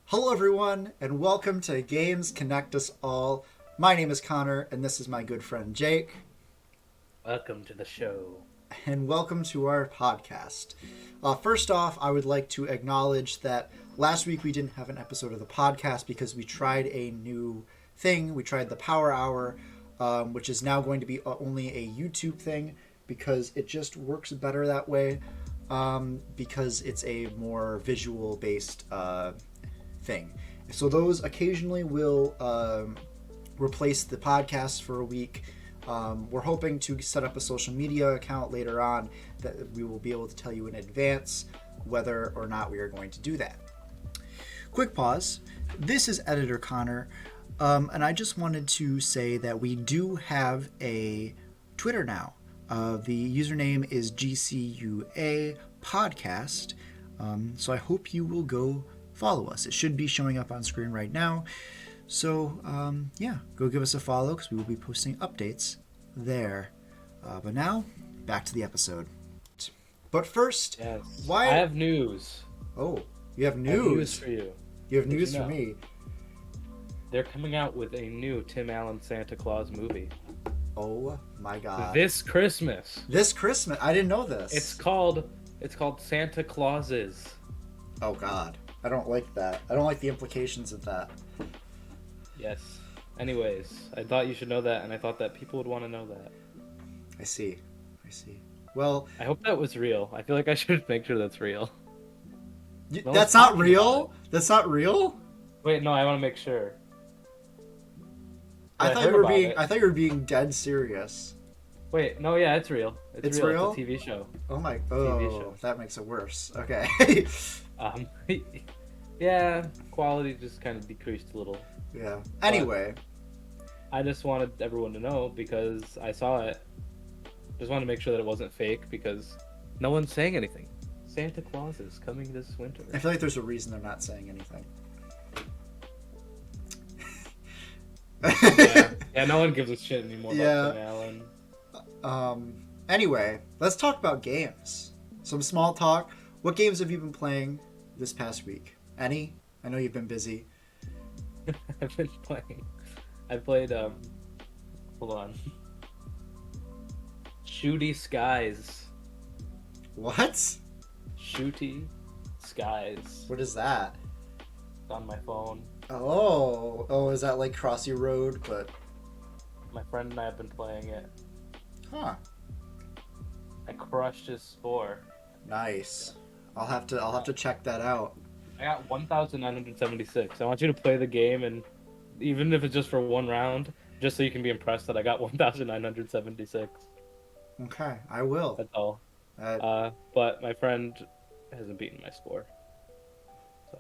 Hello everyone, and welcome to Games Connect Us All. My name is Connor, and this is my good friend Jake. Welcome to the show. And welcome to our podcast. First off, I would like to acknowledge that last week we didn't have an episode of the podcast because we tried a new thing. We tried the Power Hour, which is now going to be only a YouTube thing because it just works better that way, because it's a more visual-based thing. So those occasionally will replace the podcast for a week. We're hoping to set up a social media account later on that we will be able to tell you in advance whether or not we are going to do that. Quick pause. This is Editor Connor, and I just wanted to say that we do have a Twitter now. The username is GCUA Podcast, so I hope you will go follow us. It should be showing up on screen right now. So, go give us a follow because we will be posting updates there. But now, back to the episode. But first, Yes. why... I have news. Oh, you have I have news? news for you. You have Did news you for know? me? They're coming out with a new Tim Allen Santa Claus movie Oh my god. this Christmas. This Christmas? I didn't know this. It's called Santa Clauses. Oh god. I don't like that. I don't like the implications of that. Yes. Anyways, I thought you should know that, and I thought that people would want to know that. I see. Well, I hope that was real. I feel like I should make sure that's real. No that's one's not talking real? about That's not real? Wait, no, I want to make sure. I I thought heard you were about being it. I thought you were being dead serious. Wait, no, yeah, it's real. It's real? It's a TV show. Oh my TV show. that makes it worse. Okay. Um, yeah, quality just kind of decreased a little. Yeah. Anyway, I just wanted everyone to know because I saw it. Just wanted to make sure that it wasn't fake because no one's saying anything. Santa Claus is coming this winter. I feel like there's a reason they're not saying anything. Yeah, no one gives a shit anymore about Tim Allen. Anyway, let's talk about games. Some small talk. What games have you been playing this past week? Any? I know you've been busy. I've been playing. I played hold on. Shooty Skies. What? Shooty Skies. What is that? It's on my phone. Oh, is that like Crossy Road? But My friend and I have been playing it. huh, I crushed his score. nice. I'll have to check that out. I got 1,976. I want you to play the game, and even if it's just for one round, just so you can be impressed that I got 1,976. Okay, I will. That's all. But my friend hasn't beaten my score. So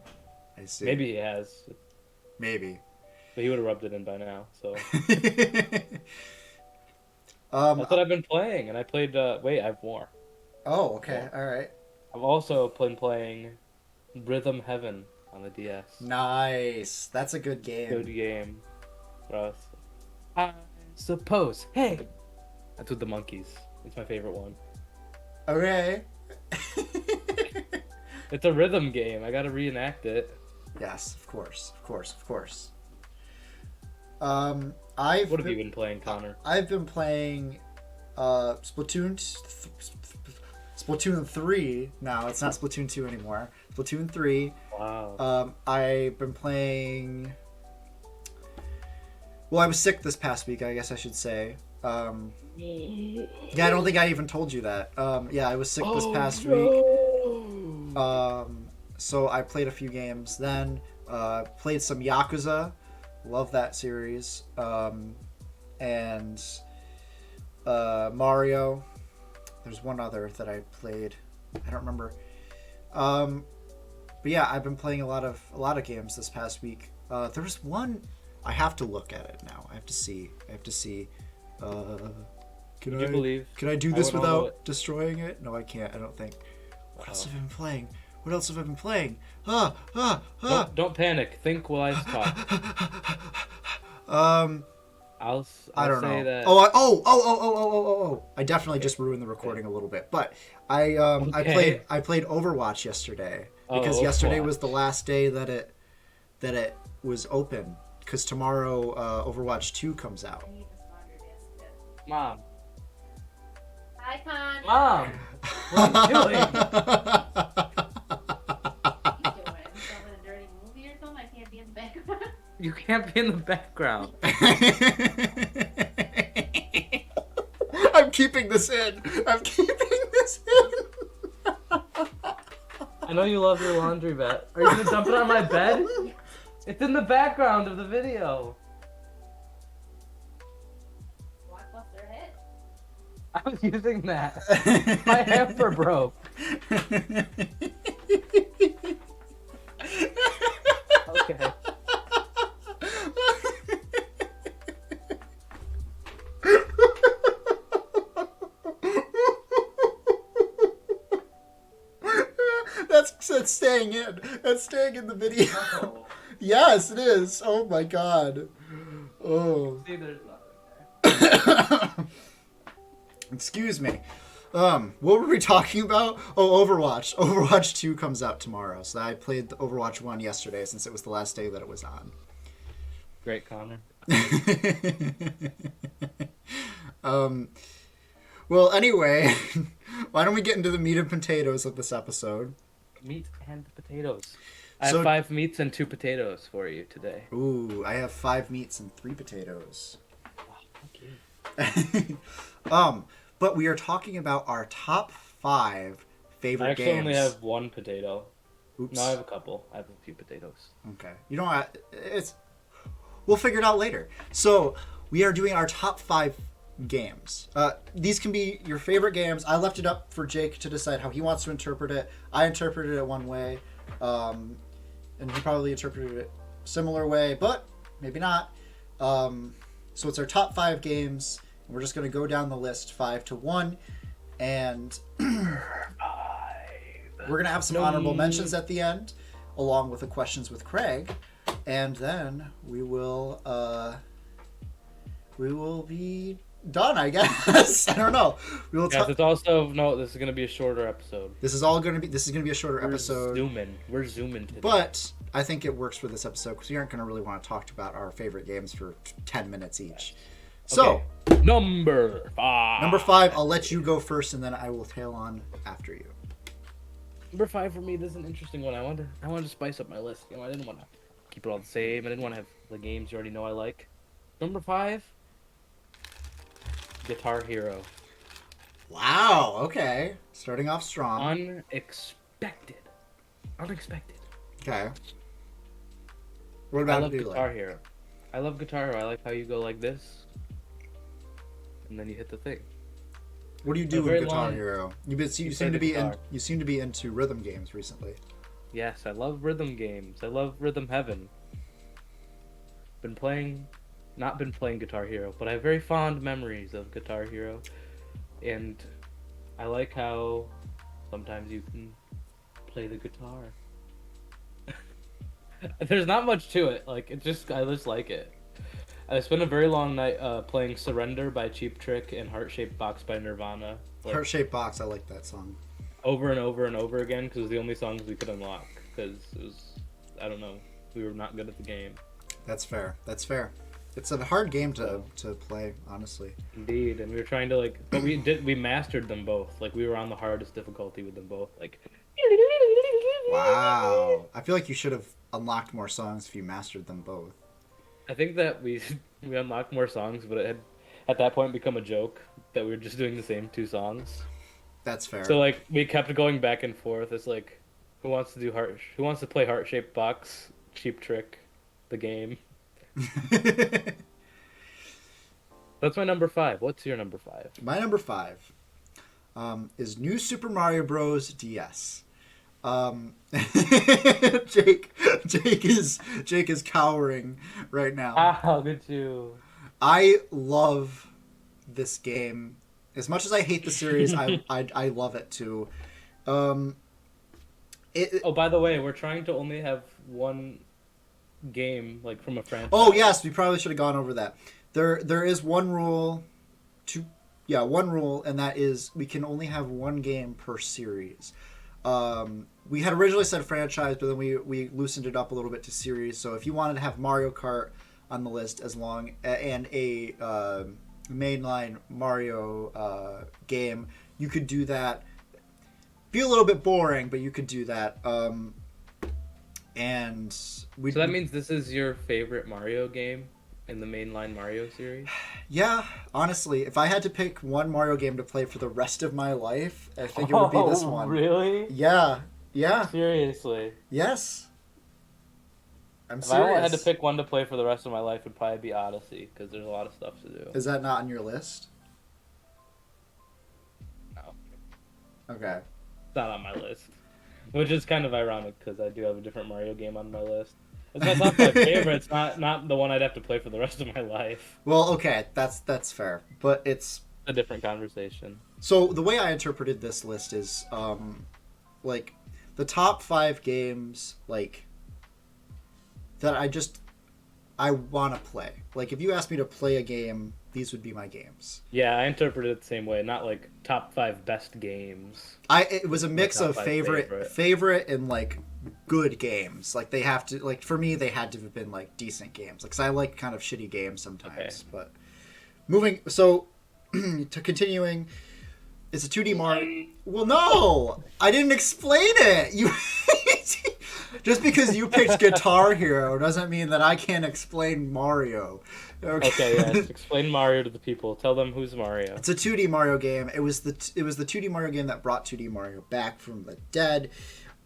I see. maybe he has, Maybe. but he would have rubbed it in by now. So um. that's what I've been playing, and I played. Wait, I have more. Oh, okay. All right. I've also been playing Rhythm Heaven on the DS. Nice. That's a good game. Good game. Russ. I suppose. Hey! That's with the monkeys. It's my favorite one. Okay. It's a rhythm game. I gotta reenact it. Yes, of course. What have you been playing, Connor? I've been playing Splatoon 3 now. It's not Splatoon 2 anymore. Splatoon 3. Wow. I've been playing... Well, I was sick this past week, I guess I should say. Yeah, I don't think I even told you that. I was sick this past week. So I played a few games then. Played some Yakuza. Love that series. And Mario. There's one other that I played. I don't remember. But yeah, I've been playing a lot of games this past week. There was one. I have to look at it now. I have to see. Can I do this without destroying it? No, I can't. I don't think. What else have I been playing? Don't panic. Think while I talk. I'll I don't say know. that. Oh! I definitely just ruined the recording a little bit. But I Okay. played Overwatch yesterday because yesterday Overwatch. was the last day that it that it was open because tomorrow Overwatch 2 comes out. I need this laundry basket. Mom. Hi, Con. Mom. What are you doing? What are you doing? Filming a dirty movie or something? I can't be in the background. You can't be in the background. I'm keeping this in. I'm keeping this in. I know you love your laundry vat. Are you gonna dump it on my bed? It's in the background of the video. Blockbuster hit. I was using that. My hamper broke. Okay. That's staying in. That's staying in the video. No. Yes, it is. Oh my god. Oh. See, there's nothing there. Excuse me. What were we talking about? Oh, Overwatch. Overwatch 2 comes out tomorrow. So I played the Overwatch 1 yesterday since it was the last day that it was on. Great, Connor. Well, anyway, why don't we get into the meat and potatoes of this episode? Meat and potatoes. I So- have 5 meats and 2 potatoes for you today. Ooh, I have 5 meats and 3 potatoes. Okay. But we are talking about our top 5 favorite I actually games. only have 1 potato. Oops. No, I have a couple. I have a few potatoes. Okay. You know what? We'll figure it out later. So we are doing our top 5 games. These can be your favorite games. I left it up for Jake to decide how he wants to interpret it. I interpreted it one way, and he probably interpreted it a similar way, but maybe not. So it's our top 5 games. And we're just going to go down the list 5 to 1, and we're going to have some honorable mentions at the end, along with the questions with Craig, and then we will be done, I guess. I don't know. We will. Yes, it's also this is gonna be a shorter episode. This is going to be a shorter episode. We're zooming today. But I think it works for this episode because we aren't going to really want to talk about our favorite games for 10 minutes each. So, okay. Number 5. I'll let you go first, and then I will tail on after you. Number 5 for me. This is an interesting one. I wanted to spice up my list. I didn't want to keep it all the same. I didn't want to have the games you already know I like. Number 5. Guitar Hero. Wow. Okay. Starting off strong. Unexpected. Okay. What I about love you? Guitar Hero. I love Guitar Hero. I like how you go like this, and then you hit the thing. What do you do with Guitar Hero? You seem to be into rhythm games recently. Yes, I love rhythm games. I love Rhythm Heaven. Not been playing Guitar Hero, but I have very fond memories of Guitar Hero, and I like how sometimes you can play the guitar. There's not much to it. I just like it. I spent a very long night playing Surrender by Cheap Trick and Heart Shaped Box by Nirvana. Heart Shaped Box, I like that song. Over and over and over again because it was the only songs we could unlock because it was, I don't know, we were not good at the game. That's fair. It's a hard game to play, honestly. Indeed, and we were trying to but we mastered them both. We were on the hardest difficulty with them both. Wow. I feel like you should have unlocked more songs if you mastered them both. I think that we unlocked more songs, but it had at that point become a joke that we were just doing the same 2 songs. That's fair. So we kept going back and forth. It's who wants to play Heart Shaped Box, Cheap Trick, the game. That's my number 5. What's your number 5? My number 5 is New Super Mario Bros. DS. Jake is cowering right now. Ah, good too. I love this game as much as I hate the series. I love it too. Oh, by the way, we're trying to only have one game from a franchise. Oh yes, we probably should have gone over that. There is one rule, and that is we can only have one game per series. we had originally said franchise, but then we loosened it up a little bit to series. So if you wanted to have Mario Kart on the list and a mainline Mario game, you could do that. Be a little bit boring, but you could do that. And So that means this is your favorite Mario game in the mainline Mario series? yeah, honestly, if I had to pick one Mario game to play for the rest of my life, I think it would be this one. Really? Yeah. Seriously? Yes. I'm If I only had serious. to pick one to play for the rest of my life, it'd probably be Odyssey, because there's a lot of stuff to do. Is that not on your list? No, Okay. it's not on my list. Which is kind of ironic, because I do have a different Mario game on my list. It's my top 5 favorites, not the one I'd have to play for the rest of my life. Well, okay, that's fair, but it's A different conversation. so the way I interpreted this list is like the top 5 games like that I want to play. Like if you asked me to play a game, these would be my games. Yeah, I interpreted it the same way. Not like top 5 best games. It was a mix top of 5 favorite and like good games. Like they have to like for me they had to have been like decent games. Like 'cause I like kind of shitty games sometimes. Okay. But moving to continuing, it's a 2D Mario. Well, no, I didn't explain it. You just because you picked Guitar Hero doesn't mean that I can't explain Mario. Okay, yes. Explain Mario to the people. Tell them who's Mario. It's a 2D Mario game. It was the 2D Mario game that brought 2D Mario back from the dead,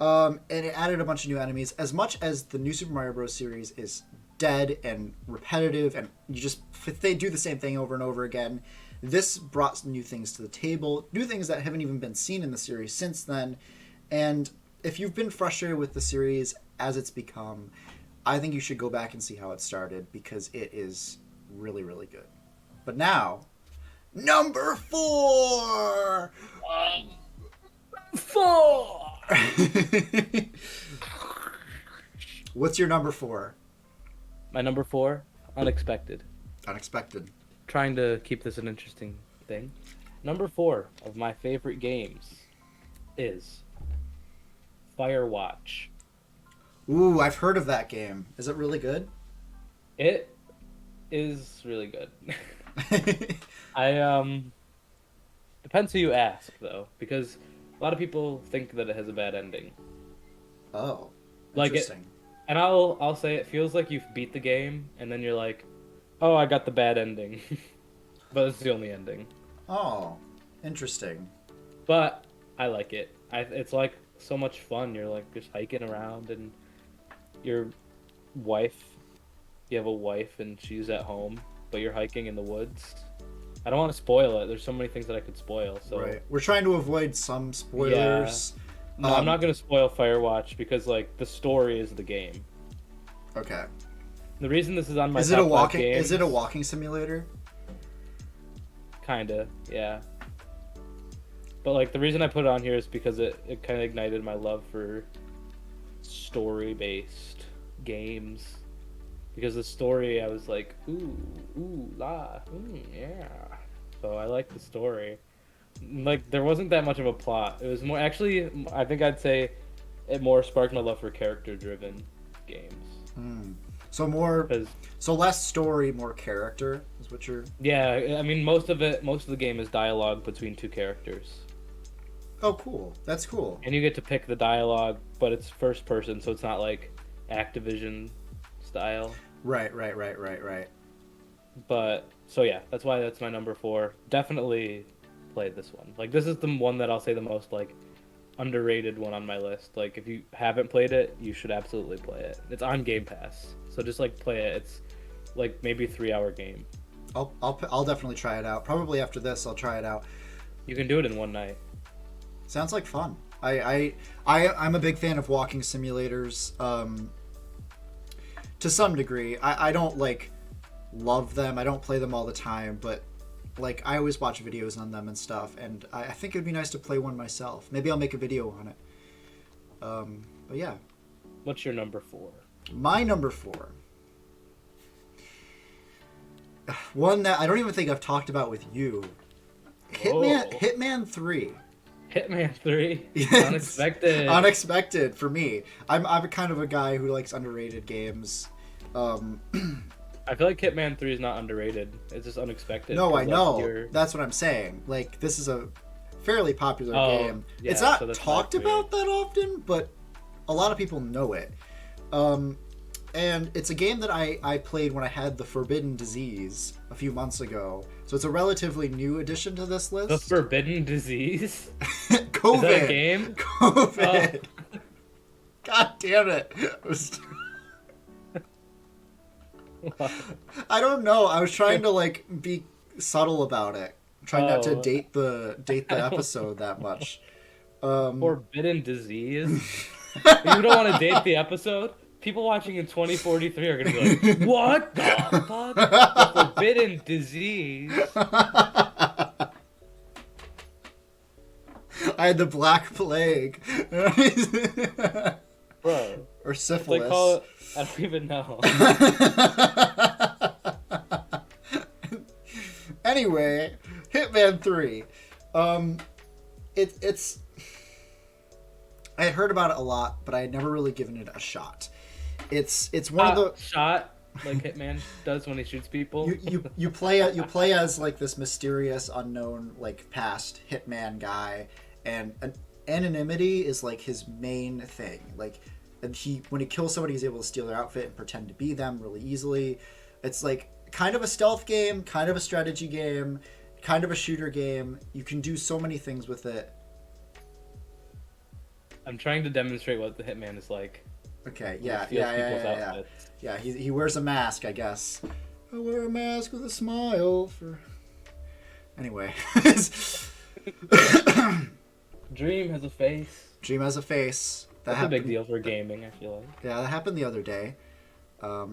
and it added a bunch of new enemies. As much as the new Super Mario Bros. Series is dead and repetitive, and they do the same thing over and over again, this brought some new things to the table, new things that haven't even been seen in the series since then. And if you've been frustrated with the series as it's become, I think you should go back and see how it started because it is really, really good. But now, number 4! 4! What's your number 4? My number 4, Unexpected. Unexpected. Trying to keep this an interesting thing. Number 4 of my favorite games is Firewatch. Ooh, I've heard of that game. Is it really good? It is really good. I depends who you ask though, because a lot of people think that it has a bad ending. Oh, Like it, interesting. and I'll say it feels like you've beat the game and then you're like, "Oh, I got the bad ending." But it's the only ending. Oh, interesting. But I like it. It's like so much fun. You're like just hiking around and your wife, you have a wife and she's at home, but you're hiking in the woods. I don't want to spoil it. There's so many things that I could spoil. So Right. We're trying to avoid some spoilers. no, I'm not gonna spoil Firewatch because like the story is the game. Okay. The reason this is on my Is top it a 5 walking? games, Is it a walking simulator? Kinda, yeah. But like the reason I put it on here is because it kind of ignited my love for story-based games. Because the story, I was like, yeah. So I like the story. Like there wasn't that much of a plot. It was more actually. I think I'd say it more sparked my love for character-driven games. So less story, more character is what you're. Yeah, I mean most of the game is dialogue between 2 characters. Oh, cool. That's cool. And you get to pick the dialogue, but it's first person, so it's not like Activision style. Right. But so yeah, that's why that's my number 4. Definitely play this one. Like this is the one that I'll say the most like underrated one on my list. Like if you haven't played it, you should absolutely play it. It's on Game Pass, so just like play it. It's like maybe a 3-hour game. I'll definitely try it out. Probably after this, I'll try it out. You can do it in one night. Sounds like fun. I'm a big fan of walking simulators. To some degree, I don't like love them. I don't play them all the time, but like I always watch videos on them and stuff. And I think it'd be nice to play one myself. Maybe I'll make a video on it. But yeah, What's your number 4? my number 4. One that I don't even think I've talked about with you. Whoa. Hitman 3. Hitman 3. Yes. Unexpected. Unexpected for me. I'm kind of a guy who likes underrated games. I feel like Hitman 3 is not underrated. It's just unexpected. No, 'cause, I like, know. That's what I'm saying. Like, this is a fairly popular game. Yeah, it's not so that's talked not about that often, but a lot of people know it. And it's a game that I played when I had the Forbidden Disease a few months ago. So it's a relatively new addition to this list. The Forbidden Disease? COVID. Is that a game? COVID. God damn it. I don't know. I was trying to like be subtle about it. Trying not to date the episode that much. Forbidden Disease? You don't want to date the episode? People watching in 2043 are going to be like, what the fuck? The Forbidden Disease? I had the Black Plague. Bro. Or syphilis. They call it, I don't even know. Anyway, Hitman 3. It's I had heard about it a lot, but I had never really given it a shot. It's one of the shot like Hitman does when he shoots people. You play as like this mysterious unknown like past hitman guy, and anonymity is like his main thing. Like, and when he kills somebody, he's able to steal their outfit and pretend to be them really easily. It's like kind of a stealth game, kind of a strategy game, kind of a shooter game. You can do so many things with it. I'm trying to demonstrate what the Hitman is like. Okay, He yeah. Yeah, he wears a mask, I guess. I wear a mask with a smile for... Anyway. Dream has a face. Dream has a face. That's a big deal for gaming, I feel like. Yeah, that happened the other day.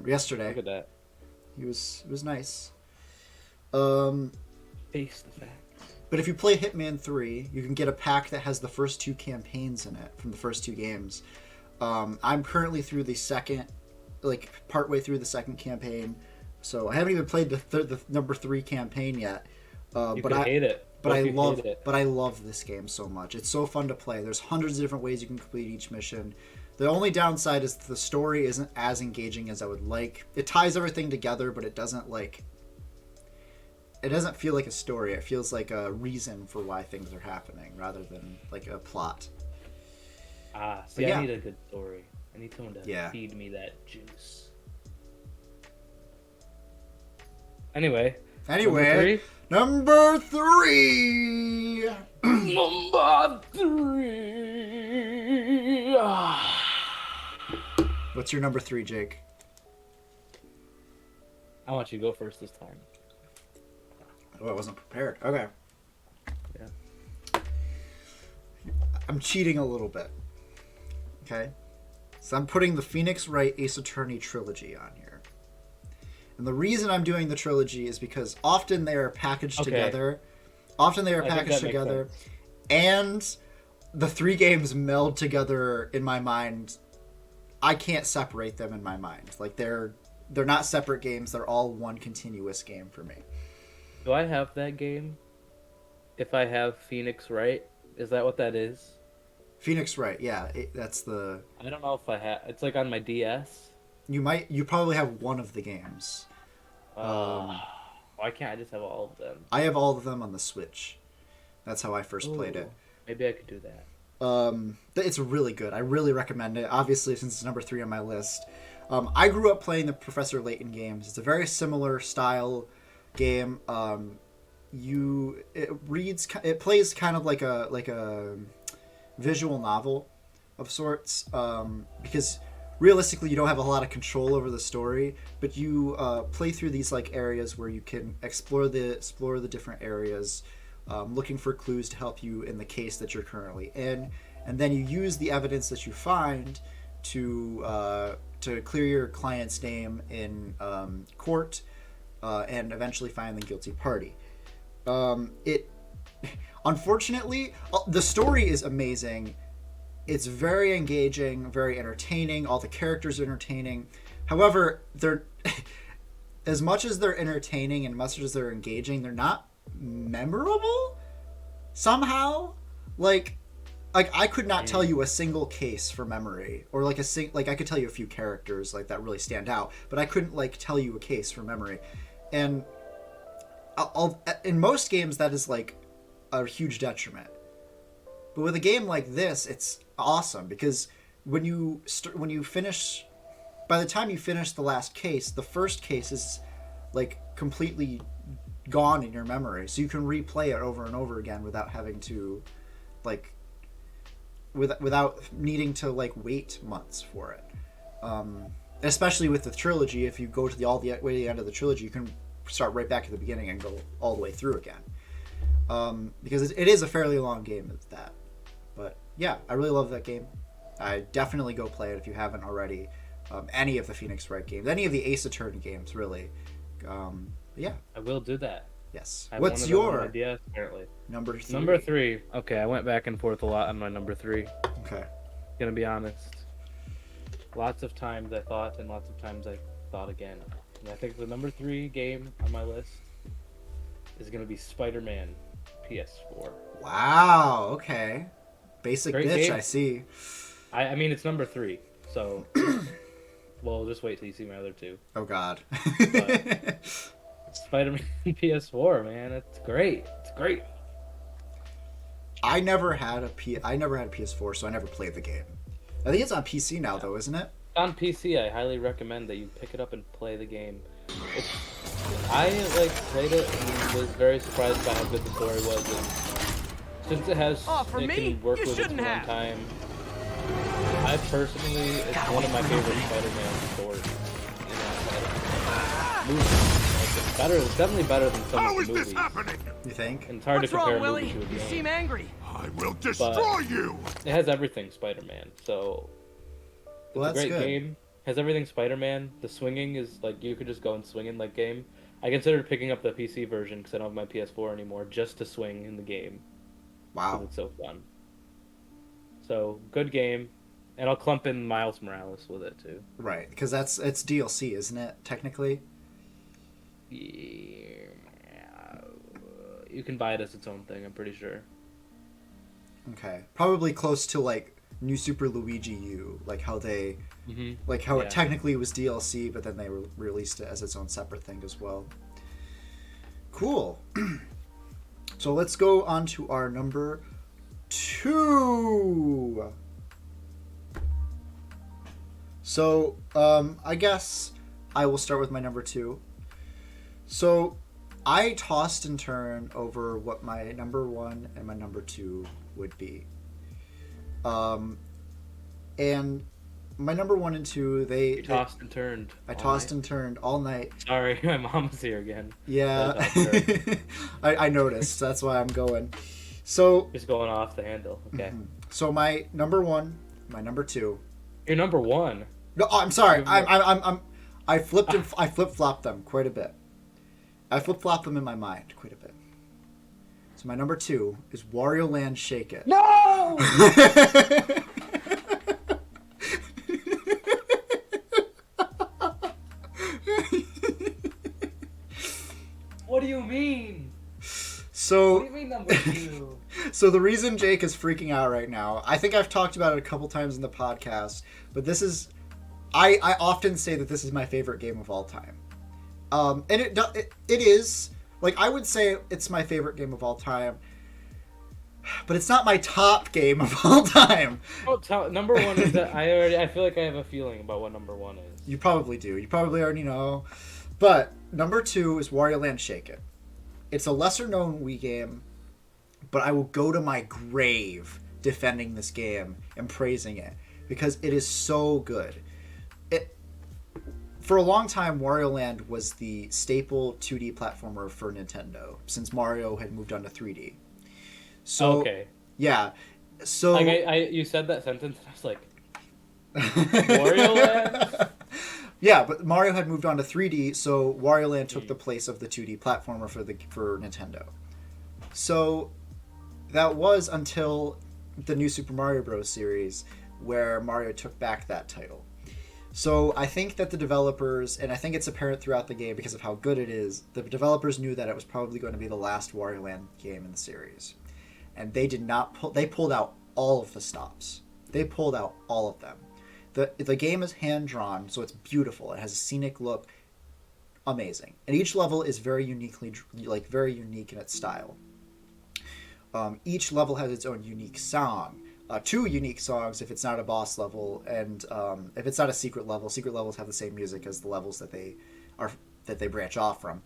Yesterday. Look at that. It was nice. Face the facts. But if you play Hitman 3, you can get a pack that has the first 2 campaigns in it from the first 2 games. I'm currently through the second, like partway through the second campaign, so I haven't even played the number 3 campaign yet. But I hate it. But I love this game so much. It's so fun to play. There's hundreds of different ways you can complete each mission. The only downside is the story isn't as engaging as I would like. It ties everything together, but it doesn't feel like a story. It feels like a reason for why things are happening rather than like a plot. See, yeah. I need a good story. I need someone to feed me that juice. Anyway. Number 3. Number 3. What's your number 3, Jake? I want you to go first this time. Oh, I wasn't prepared. Okay. Yeah. I'm cheating a little bit. Okay? So I'm putting the Phoenix Wright Ace Attorney trilogy on here. And the reason I'm doing the trilogy is because often they are packaged together. And the 3 games meld together in my mind. I can't separate them in my mind. Like they're not separate games. They're all one continuous game for me. Do I have that game? If I have Phoenix Wright, is that what that is? Phoenix Wright, yeah, that's the... I don't know if I have... It's like on my DS. You probably have one of the games. Why can't I just have all of them? I have all of them on the Switch. That's how I first played it. Maybe I could do that. It's really good. I really recommend it. Obviously, since it's number 3 on my list. I grew up playing the Professor Layton games. It's a very similar style game. It plays kind of like a visual novel of sorts, because realistically you don't have a lot of control over the story, but you play through these like areas where you can explore the different areas, looking for clues to help you in the case that you're currently in, and then you use the evidence that you find to clear your client's name in court, and eventually find the guilty party. Unfortunately, the story is amazing. It's very engaging, very entertaining. All the characters are entertaining. However, they're as much as they're entertaining and much as they're engaging, they're not memorable somehow. like I could not tell you a single case for memory, or like I could tell you a few characters like that really stand out, but I couldn't like tell you a case for memory. And in most games that is like a huge detriment. But with a game like this, it's awesome because when you finish, by the time you finish the last case, the first case is like completely gone in your memory, so you can replay it over and over again without having to like without needing to like wait months for it. Especially with the trilogy, if you go to all the way to the end of the trilogy, you can start right back at the beginning and go all the way through again. Because it is a fairly long game at that. But yeah, I really love that game. I definitely go play it if you haven't already. Any of the Phoenix Wright games, any of the Ace Attorney games, really. Yeah, I will do that. Yes. I have What's one of them your on my DS, apparently? number 3? Number 3. Okay, I went back and forth a lot on my number 3. Okay. Gonna be honest. Lots of times I thought, and lots of times I thought again. And I think the number 3 game on my list is gonna be Spider-Man PS4. Wow. Okay. Basic Great bitch. game. I see. I mean, it's number 3, so well, just wait till you see my other 2. Oh God. But Spider-Man PS4, man, it's great. It's great. I never had a PS4, so I never played the game. I think it's on PC now, though, isn't it? On PC, I highly recommend that you pick it up and play the game. I played it and was very surprised by how good the story was. And since it can work with its runtime, I personally, it's one of my favorite Spider-Man stories. It's definitely better than some of the movies. You think? And it's hard to compare a movie to a game. You seem angry. I will destroy you. It has everything Spider-Man, so it's Well, a that's great good. game. Has everything Spider-Man. The swinging is like you could just go and swing in like game. I considered picking up the PC version because I don't have my PS4 anymore just to swing in the game. Wow. It's so fun. So good game, and I'll clump in Miles Morales with it too. Right, because it's DLC, isn't it? Technically. Yeah. You can buy it as its own thing. I'm pretty sure. Okay. Probably close to like New Super Luigi U, like how they, like how it technically was DLC, but then they released it as its own separate thing as well. Cool. So let's go on to our number 2. So I guess I will start with my number 2. So I tossed and turned over what my number 1 and my number 2 would be. And my number 1 and 2, You tossed and turned. I tossed and turned all night. Sorry, my mom's here again. Yeah, I noticed. That's why I'm going. So Just going off the handle. Okay. So my number 1, my number 2. You're number 1. No, I'm sorry. I flip-flopped them quite a bit. I flip-flopped them in my mind quite a bit. So my number 2 is Wario Land Shake It. No! What do you mean? So, What do you mean number 2? So the reason Jake is freaking out right now, I think I've talked about it a couple times in the podcast, but this is, I often say that this is my favorite game of all time. And it is, like, I would say it's my favorite game of all time, but it's not my top game of all time. Number 1 is that I feel like I have a feeling about what number 1 is. You probably do. You probably already know. But number 2 is Wario Land Shake It. It's a lesser known Wii game, but I will go to my grave defending this game and praising it because it is so good. For a long time, Wario Land was the staple 2D platformer for Nintendo since Mario had moved on to 3D. So Okay. yeah, so Like you said that sentence and I was like, Wario Land? yeah, but Mario had moved on to 3D, so Wario Land took the place of the 2D platformer for Nintendo. So that was until the new Super Mario Bros. Series, where Mario took back that title. So I think that the developers, and I think it's apparent throughout the game because of how good it is, the developers knew that it was probably going to be the last Wario Land game in the series. and they did not pull. They pulled out all of the stops. They pulled out all of them. The game is hand drawn, so it's beautiful. It has a scenic look, amazing, and each level is very unique in its style. Each level has its own unique song. 2 unique songs if it's not a boss level, and if it's not a secret level. Secret levels have the same music as the levels that they branch off from.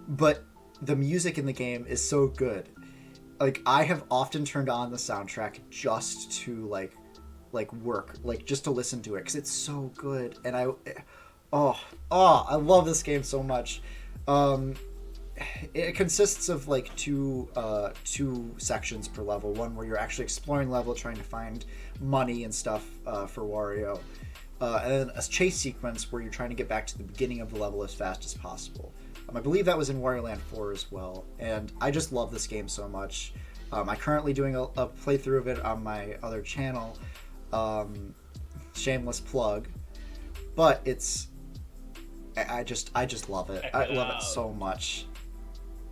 But the music in the game is so good. Like, I have often turned on the soundtrack just to like work, like just to listen to it, because it's so good. And I love this game so much. It consists of like two sections per level. One where you're actually exploring level, trying to find money and stuff for Wario, and then a chase sequence where you're trying to get back to the beginning of the level as fast as possible. I believe that was in Wario Land 4 as well, and I just love this game so much. I'm currently doing a playthrough of it on my other channel. Shameless plug, but I just love it. I love it so much.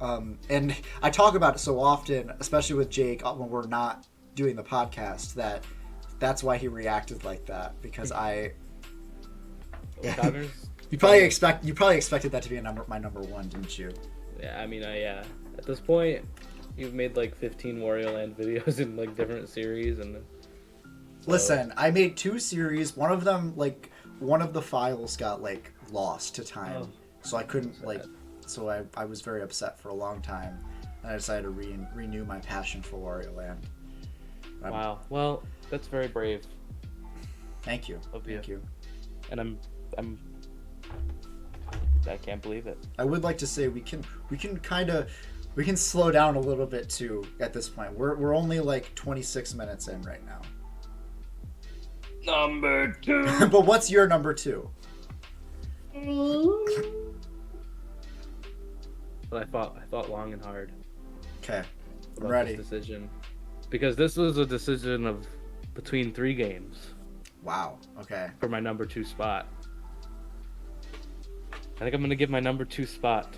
And I talk about it so often, especially with Jake when we're not doing the podcast, that's why he reacted like that, because You probably expected that to be my number 1, didn't you? Yeah, I mean, yeah. At this point, you've made like 15 Wario Land videos in like different series, and so... Listen, I made 2 series. One of them, like, one of the files got like lost to time, so I couldn't like. So I was very upset for a long time, and I decided to renew my passion for Wario Land. Wow. Well, that's very brave. Thank you. Thank you. And I can't believe it. I would like to say we can slow down a little bit too at this point. We're only like 26 minutes in right now. Number 2. But what's your number 2? But I thought long and hard. Okay, I'm about ready. This decision, because this was a decision of between 3 games. Wow. Okay. For my number 2 spot. I think I'm gonna give my number 2 spot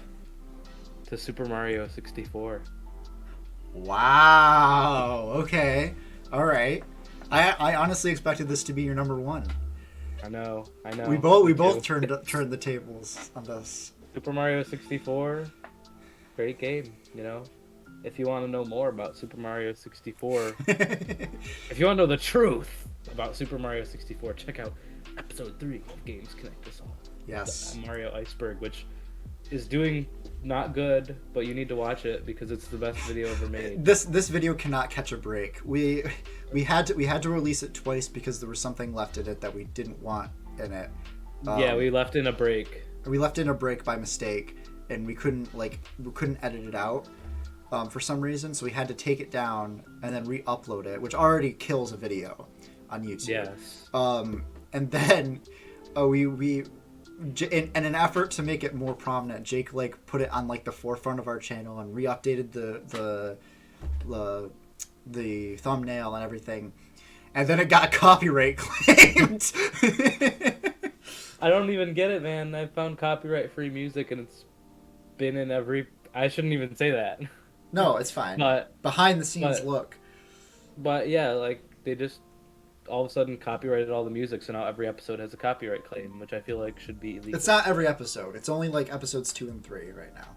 to Super Mario 64. Wow. Okay. All right. I honestly expected this to be your number 1. I know. We both turned the tables on this. Super Mario 64, great game. You know, if you want to know more about Super Mario 64, if you want to know the truth about Super Mario 64, check out episode 3 of Games Connect Us All. Yes. Mario Iceberg, which is doing not good, but you need to watch it because it's the best video ever made. This video cannot catch a break. We had to release it twice because there was something left in it that we didn't want in it. Yeah, we left in a break. We left in a break by mistake, and we couldn't edit it out for some reason, so we had to take it down and then re-upload it, which already kills a video on YouTube. Yes. And then in an effort to make it more prominent, Jake put it on the forefront of our channel and re-updated the thumbnail and everything, and then it got copyright claimed. I don't even get it, man. I found copyright-free music and it's been in every... I shouldn't even say that. No, it's fine. But behind the scenes look. But yeah, they just all of a sudden copyrighted all the music, so now every episode has a copyright claim, which I feel like should be illegal. It's not every episode. It's only episodes 2 and 3 right now.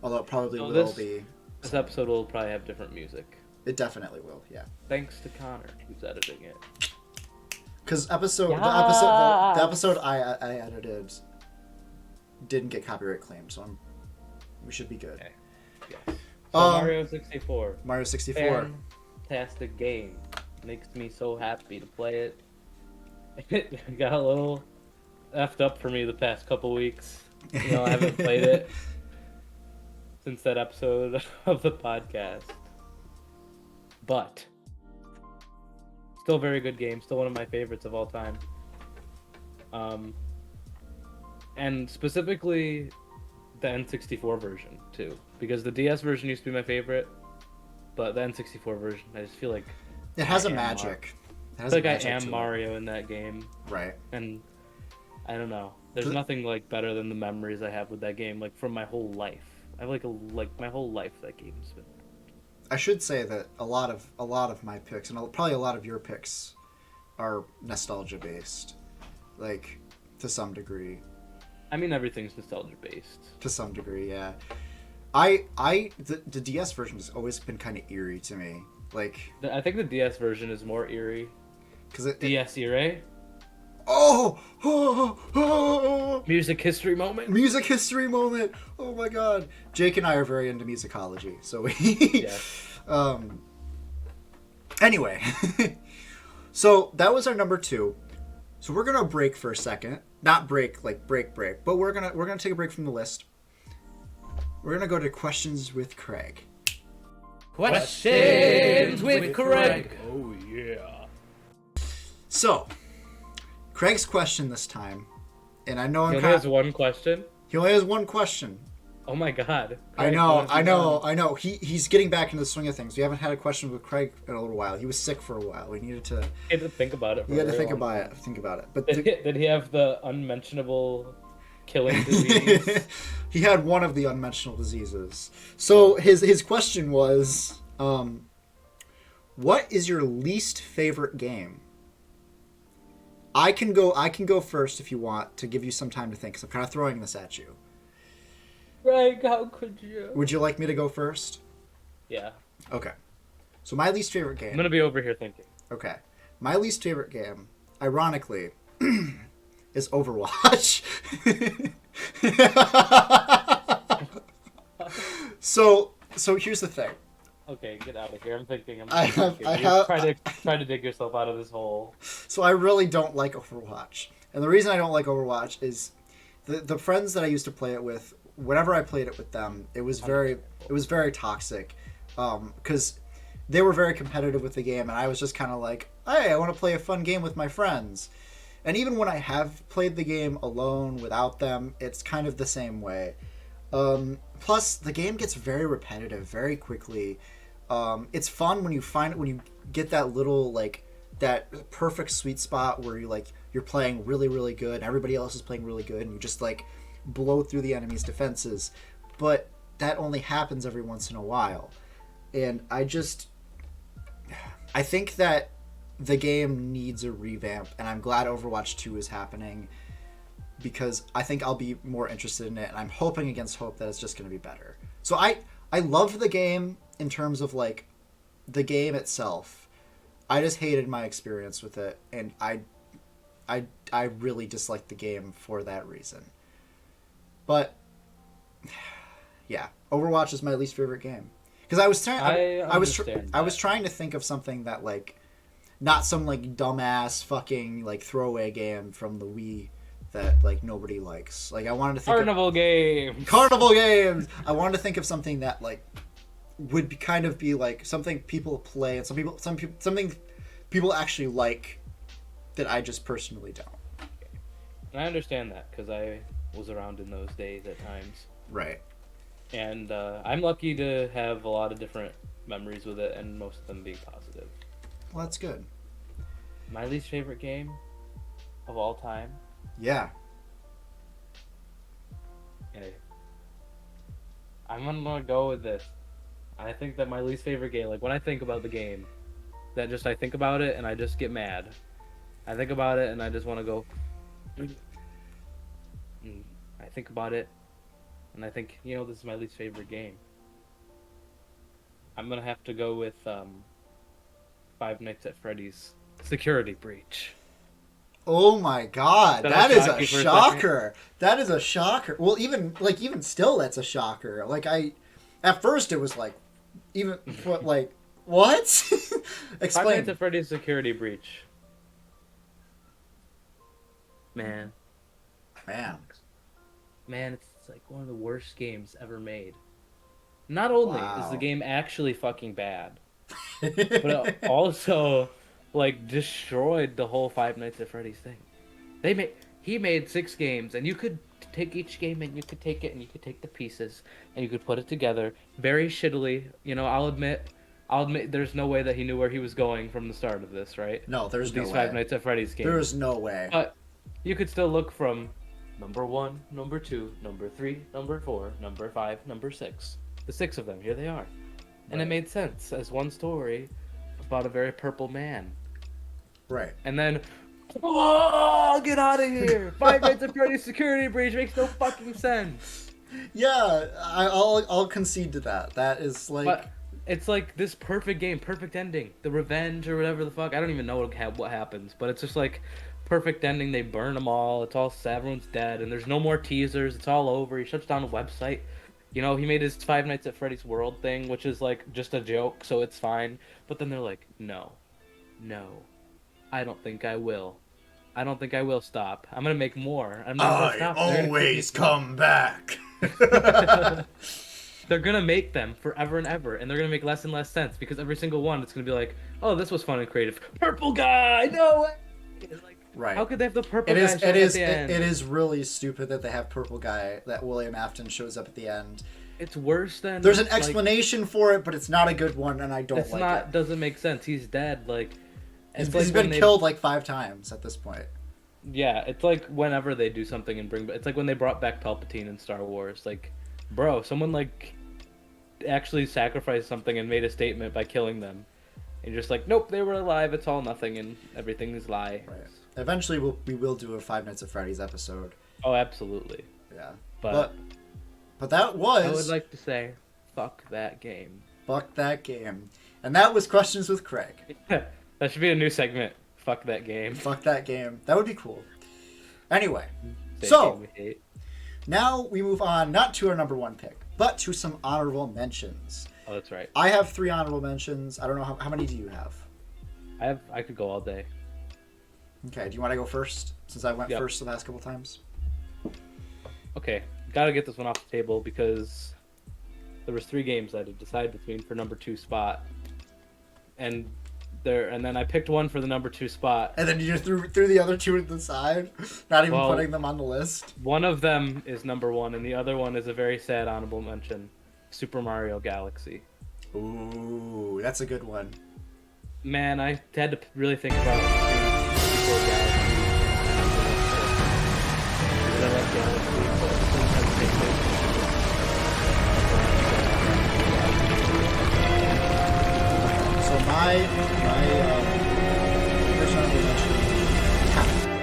Although it probably will be. This episode will probably have different music. It definitely will, yeah. Thanks to Connor, who's editing it. Because the episode I edited didn't get copyright claimed, so we should be good. Okay. Yes. So Mario 64. Mario 64. Fantastic game. Makes me so happy to play it. It got a little effed up for me the past couple weeks. You know, I haven't played it since that episode of the podcast. But still a very good game. Still one of my favorites of all time. And specifically the N64 version too, because the DS version used to be my favorite, but the N64 version, I just feel like it has a magic. I feel like I am Mario in that game. Right. And I don't know. There's nothing better than the memories I have with that game, from my whole life. I have my whole life that game's been. I should say that a lot of my picks and probably a lot of your picks are nostalgia based, like to some degree. I mean, everything's nostalgia based. To some degree, yeah. The DS version has always been kind of eerie to me. Like, I think the DS version is more eerie. Because DS eerie. Oh, Music history moment. music history moment. Oh my god. Jake and I are very into musicology, so we Yeah. Anyway. So that was our number 2. So we're gonna break for a second. Not break like break, but we're gonna take a break from the list. We're gonna go to questions with Craig. Questions with Craig. Oh yeah. So, Craig's question this time, and I know He only has one question. he only has one question. Oh my god. I Craig, know. what have you done? He's getting back into the swing of things. We haven't had a question with Craig in a little while. He was sick for a while. We needed to. He had to think about it. He had to think about it. But Did he have the unmentionable killing disease? he had one of the unmentionable diseases. So his question was, what is your least favorite game? I can go first if you want to give you some time to think. Cause I'm kind of throwing this at you. Craig, how could you? Would you like me to go first? Yeah. Okay. So my least favorite game. I'm gonna be over here thinking. Okay. My least favorite game, ironically, is Overwatch. So here's the thing. Okay, get out of here. I'm thinking. Try to dig yourself out of this hole. So I really don't like Overwatch. And the reason I don't like Overwatch is the friends that I used to play it with, whenever I played it with them, it was very toxic. Because they were very competitive with the game, and I was just kind of like, hey, I want to play a fun game with my friends. And even when I have played the game alone without them, it's kind of the same way. Plus, the game gets very repetitive very quickly. It's fun when you get that little, like, that perfect sweet spot where you're playing really, really good and everybody else is playing really good and you just like blow through the enemy's defenses. But that only happens every once in a while. And I think that the game needs a revamp, and I'm glad Overwatch 2 is happening because I think I'll be more interested in it, and I'm hoping against hope that it's just going to be better. So I love the game in terms of like the game itself. I just hated my experience with it, and I really disliked the game for that reason. But yeah, Overwatch is my least favorite game because I was trying to think of something that like not some like dumbass fucking like throwaway game from the Wii that like nobody likes. Like I wanted to think Carnival games. I wanted to think of something that like would kind of be like something people play and something people actually like that I just personally don't. And I understand that because I was around in those days at times. Right. And I'm lucky to have a lot of different memories with it, and most of them being positive. Well, that's good. My least favorite game of all time. Yeah. Okay. I'm gonna go with this. I think that my least favorite game, like when I think about the game, I think about it and I just get mad. I think about it and I just want to go. I think about it and I think, this is my least favorite game. I'm gonna have to go with Five Nights at Freddy's Security Breach. Oh my god, that is a shocker. That is a shocker. Well, even still, that's a shocker. Like at first it was like, what? Explain. Five Nights at Freddy's Security Breach. Man, it's like one of the worst games ever made. Not only is the game actually fucking bad, but it also like destroyed the whole Five Nights at Freddy's thing. He made 6 games, and you could take each game and you could take it and you could take the pieces and you could put it together very shittily. I'll admit there's no way that he knew where he was going from the start of this, right? No, there's no way. These Five Nights at Freddy's games. There's no way. But you could still look from number 1, number 2, number 3, number 4, number 5, number 6. The 6 of them, here they are. And it made sense as one story about a very purple man. Right. And then, oh, get out of here! Five Nights at Freddy's security breach makes no fucking sense. Yeah, I'll concede to that. That is like... But it's like this perfect game, perfect ending. The revenge or whatever the fuck. I don't even know what happens, but it's just like perfect ending. They burn them all. It's all sad. Everyone's dead, and there's no more teasers. It's all over. He shuts down the website. You know, he made his Five Nights at Freddy's World thing, which is like just a joke, so it's fine. But then they're like, no, I don't think I will. I don't think I will stop. I'm gonna make more. I'm not gonna stop. Always come back. They're gonna make them forever and ever, and they're gonna make less and less sense because every single one, it's gonna be like, oh, this was fun and creative. Purple guy, no way. Like, right. How could they have the purple guy? It is really stupid that they have purple guy. That William Afton shows up at the end. It's worse than. There's an explanation for it, but it's not a good one, and I don't like it. It doesn't make sense. He's dead. Like, he's been killed like 5 times at this point. Yeah, it's like whenever they do something and bring. It's like when they brought back Palpatine in Star Wars. Like, bro, someone like actually sacrificed something and made a statement by killing them. And you're just like, nope, they were alive. It's all nothing, and everything is lie. Right. Eventually, we will do a Five Nights at Freddy's episode. Oh, absolutely. Yeah. But that was... I would like to say, fuck that game. Fuck that game. And that was Questions with Craig. That should be a new segment. Fuck that game. Fuck that game. That would be cool. Anyway, now we move on not to our number 1 pick, but to some honorable mentions. Oh, that's right. I have 3 honorable mentions. I don't know how many do you have? I could go all day. Okay, do you want to go first, since I went first the last couple times? Okay, gotta get this one off the table because there was 3 games I had to decide between for number 2 spot, and then I picked one for the number 2 spot. And then you just threw the other 2 to the side, not even putting them on the list. One of them is number 1, and the other one is a very sad honorable mention: Super Mario Galaxy. Ooh, that's a good one. Man, I had to really think about it. Super Galaxy. I love Galaxy, but sometimes they make So my first honorable mention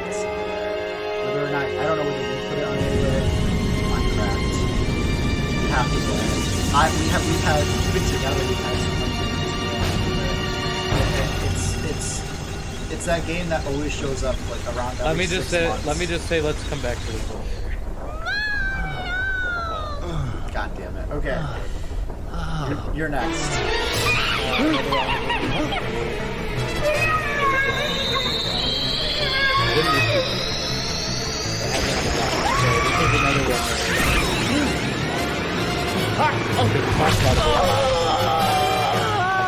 is whether or not, I don't know whether you put it on anywhere on Craft. You have to play it. We've had even together we've had some it's that game that always shows up like around every Let me just 6 months. say let's come back to this one. God damn it. Okay. You're next. I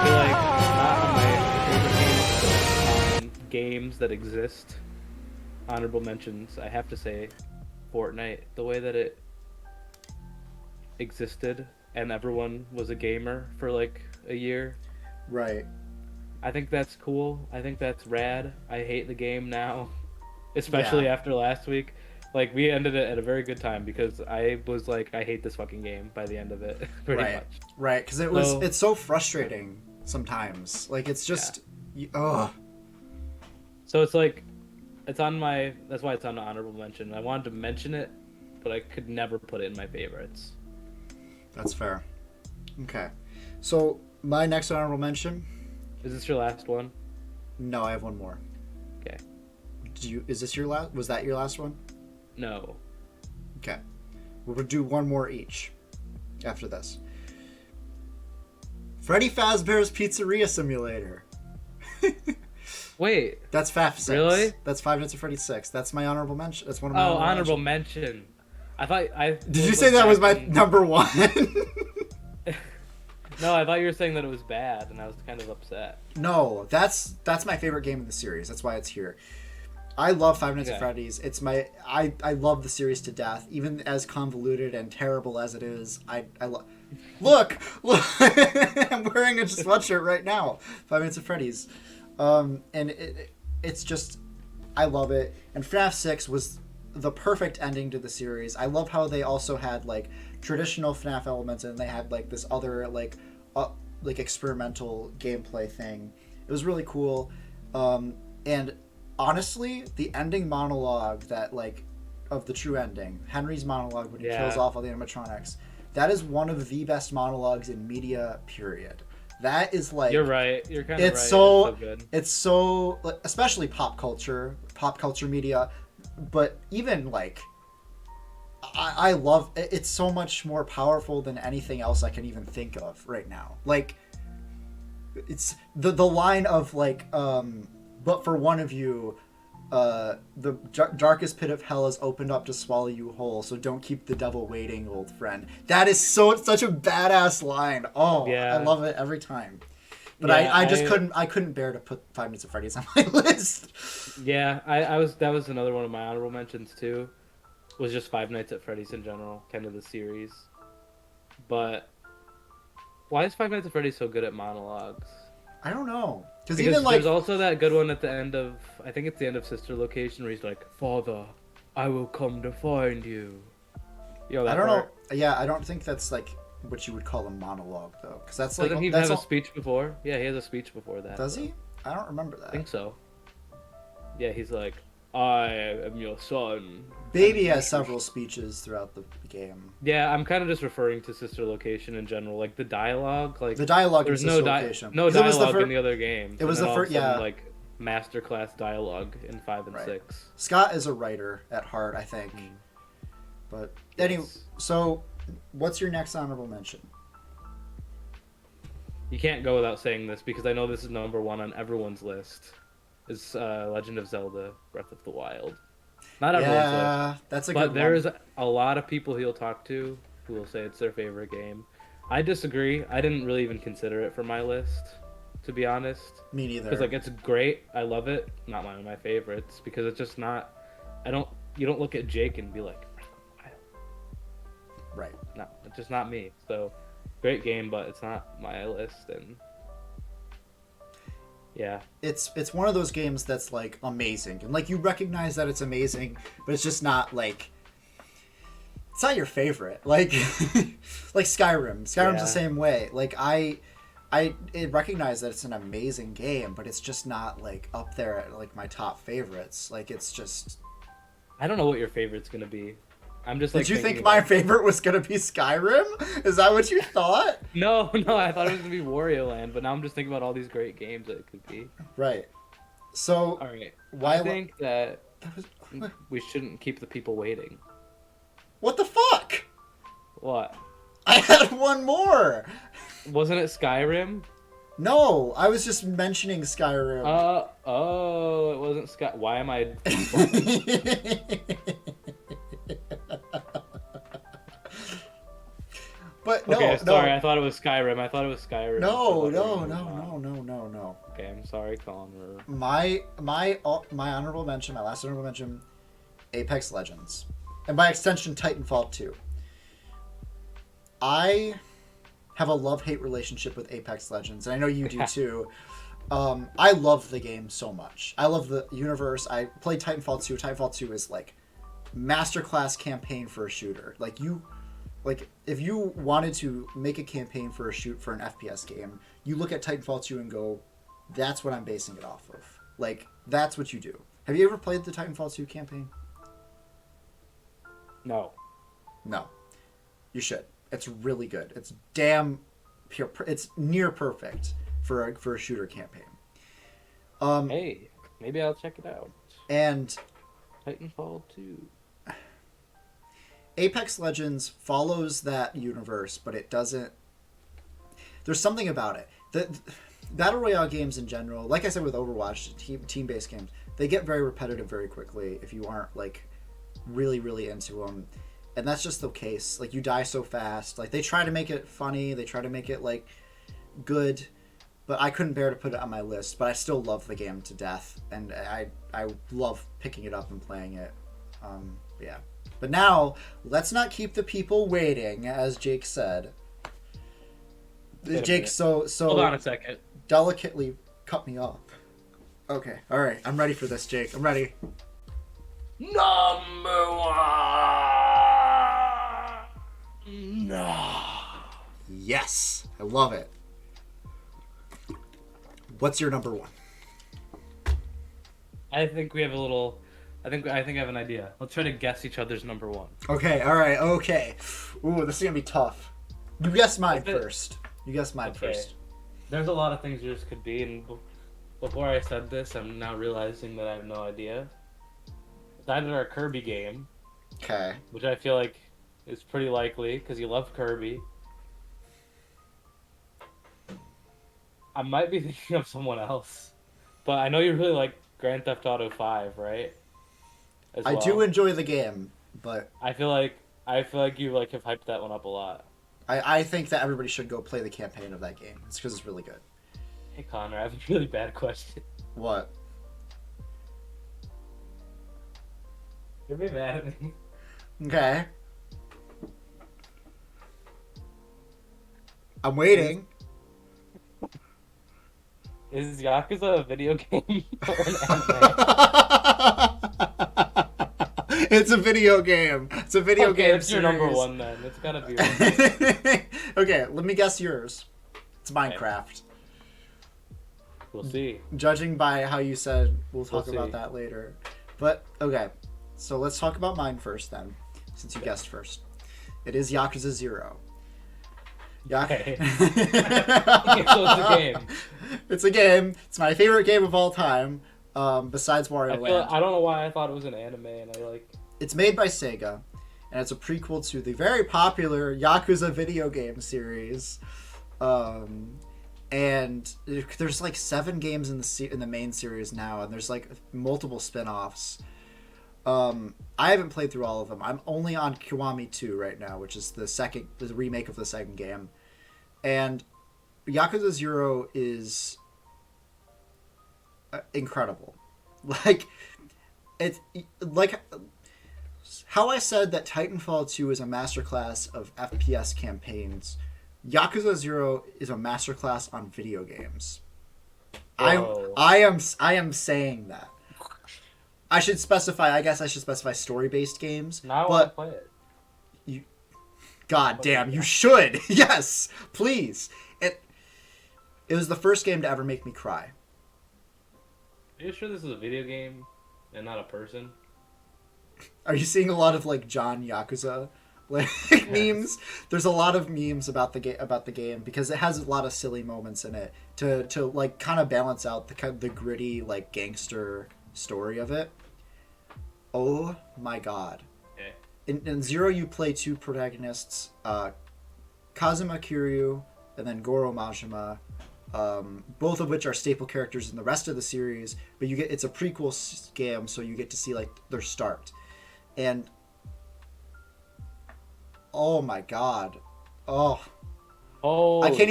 feel like not on my favorite games that exist. Honorable mentions. I have to say, Fortnite. The way that it existed and everyone was a gamer for like a year. Right. I think that's cool. I think that's rad. I hate the game now, especially after last week. Like, we ended it at a very good time because I was like, I hate this fucking game by the end of it, pretty much. Right, because it's so frustrating sometimes. Like, it's just, ugh. So it's like, that's why it's on the honorable mention. I wanted to mention it, but I could never put it in my favorites. That's fair. Okay. So, my next honorable mention. Is this your last one? No, I have one more. Okay. Is this your last? Was that your last one? No. Okay. We'll do one more each after this. Freddy Fazbear's Pizzeria Simulator. Wait. That's FAF 6. Really? That's Five Nights at Freddy's 6. That's my honorable mention. That's one of my honorable mention. Did you say that was my number 1? No, I thought you were saying that it was bad, and I was kind of upset. No, that's my favorite game in the series. That's why it's here. I love Five Nights at Freddy's. It's I love the series to death, even as convoluted and terrible as it is. I love. Look, I'm wearing a sweatshirt right now. Five Nights at Freddy's, and it's just, I love it. And FNAF 6 was the perfect ending to the series. I love how they also had like traditional FNAF elements, and they had like this other like like experimental gameplay thing. It was really cool. And honestly, the ending monologue that like of the true ending, Henry's monologue when he kills off all the animatronics, that is one of the best monologues in media, period. That is like, you're right. You're kind of right. So good. It's so, especially pop culture media, but even like, I love it. It's so much more powerful than anything else I can even think of right now. Like, it's the line of like, but for one of you, the darkest pit of hell is opened up to swallow you whole, so don't keep the devil waiting, old friend. That is such a badass line. Oh, yeah. I love it every time. But yeah, I couldn't bear to put Five Nights at Freddy's on my list. Yeah, that was another one of my honorable mentions too. Was just Five Nights at Freddy's in general, kind of the series. But why is Five Nights at Freddy's so good at monologues? I don't know. Because even like, there's also that good one at the end of, I think it's the end of Sister Location, where he's like, "Father, I will come to find you." You know that I don't part? know. Yeah, I don't think that's like what you would call a monologue though, because that's like. Doesn't he have a speech before? Yeah, he has a speech before that. Does he? I don't remember that. I think so. Yeah, he's like, "I am your son." Baby has several speeches throughout the game. Yeah, I'm kind of just referring to Sister Location in general, like the dialogue. Like the dialogue. There's no Location. No dialogue in the other games. It was the first, like masterclass dialogue in 5 and 6. Scott is a writer at heart, I think. But anyway, so what's your next honorable mention? You can't go without saying this because I know this is number one on everyone's list. Is Legend of Zelda: Breath of the Wild. Not everyone's list. That's a good one. But there's a lot of people he'll talk to who will say it's their favorite game. I disagree. I didn't really even consider it for my list, to be honest. Me neither. Because like it's great. I love it. Not one of my favorites because it's just not. You don't look at Jake and be like, right. No, it's just not me. So, great game, but it's not my list, and yeah, it's one of those games that's like amazing, and like you recognize that it's amazing, but it's just not like it's not your favorite. Like like Skyrim's the same way. Like I recognize that it's an amazing game, but it's just not like up there at like my top favorites. Like it's just I don't know what your favorite's gonna be. I'm just like. Did you think my favorite was gonna be Skyrim? Is that what you thought? No, I thought it was gonna be Wario Land, but now I'm just thinking about all these great games that it could be. Right. So. All right. I think that we shouldn't keep the people waiting. What the fuck? What? I had one more. Wasn't it Skyrim? No, I was just mentioning Skyrim. Oh, it wasn't Sky. Why am I? But no, okay, no. Sorry, I thought it was Skyrim. No. Okay, I'm sorry, Connor. My honorable mention, my last honorable mention, Apex Legends, and by extension, Titanfall 2. I have a love-hate relationship with Apex Legends, and I know you do too. I love the game so much. I love the universe. I played Titanfall 2. Titanfall 2 is like masterclass campaign for a shooter. Like if you wanted to make a campaign for an FPS game, you look at Titanfall 2 and go, that's what I'm basing it off of. Like that's what you do. Have you ever played the Titanfall 2 campaign? No. You should. It's really good. It's damn pure. It's near perfect for a shooter campaign. Hey, maybe I'll check it out. And Titanfall 2. Apex Legends follows that universe, but it doesn't. There's something about it. The Battle Royale games in general, like I said with Overwatch, team-based games, they get very repetitive very quickly if you aren't like really, really into them. And that's just the case. Like you die so fast. Like they try to make it funny, they try to make it like good, but I couldn't bear to put it on my list. But I still love the game to death, and I love picking it up and playing it. Yeah. But now, let's not keep the people waiting, as Jake said. Jake so hold on a second. Delicately cut me off. Okay, all right. I'm ready for this, Jake. I'm ready. Number one. Yes, I love it. What's your number one? I think we have a little. I have an idea. Let's try to guess each other's number one. Okay, all right, okay. Ooh, this is gonna be tough. You guess mine Okay. first. You guess mine Okay. first. There's a lot of things yours could be, and before I said this, I'm now realizing that I have no idea. It's either a Kirby game, Okay. which I feel like is pretty likely because you love Kirby. I might be thinking of someone else, but I know you really like Grand Theft Auto 5, right? As I well. do enjoy the game, but I feel like you like have hyped that one up a lot. I think that everybody should go play the campaign of that game. It's because it's really good. Hey Connor, I have a really bad question. What? You're being mad at me. Okay. I'm waiting. Is Yakuza a video game or an anime? It's a video game. It's a video Okay, game it's your number series. one then. It's gotta be one. Okay, let me guess yours. It's Minecraft. We'll see. Judging by how you said, we'll talk We'll about see. that later. But, okay. So let's talk about mine first then, since you guessed first. It is Yakuza 0. Okay. So it's a game. It's a game. It's my favorite game of all time, besides Wario Land. I don't know why I thought it was an anime, and I like. It's made by Sega, and it's a prequel to the very popular Yakuza video game series. And there's like 7 games in the main series now, and there's like multiple spin-offs. I haven't played through all of them. I'm only on Kiwami 2 right now, which is the remake of the second game. And Yakuza 0 is incredible. Like, it's like how I said that Titanfall 2 is a masterclass of FPS campaigns. Yakuza 0 is a masterclass on video games. Whoa. I am saying that. I guess I should specify story-based games. Now I want to but play it. God damn, you should. Yes, please. It was the first game to ever make me cry. Are you sure this is a video game and not a person? Are you seeing a lot of like John Yakuza like memes? There's a lot of memes about the game because it has a lot of silly moments in it to like kind of balance out the gritty like gangster story of it. Oh my god. Okay. In 0 you play 2 protagonists, Kazuma Kiryu and then Goro Majima, both of which are staple characters in the rest of the series, but it's a prequel game, so you get to see like their start. And oh my god. Oh, I can't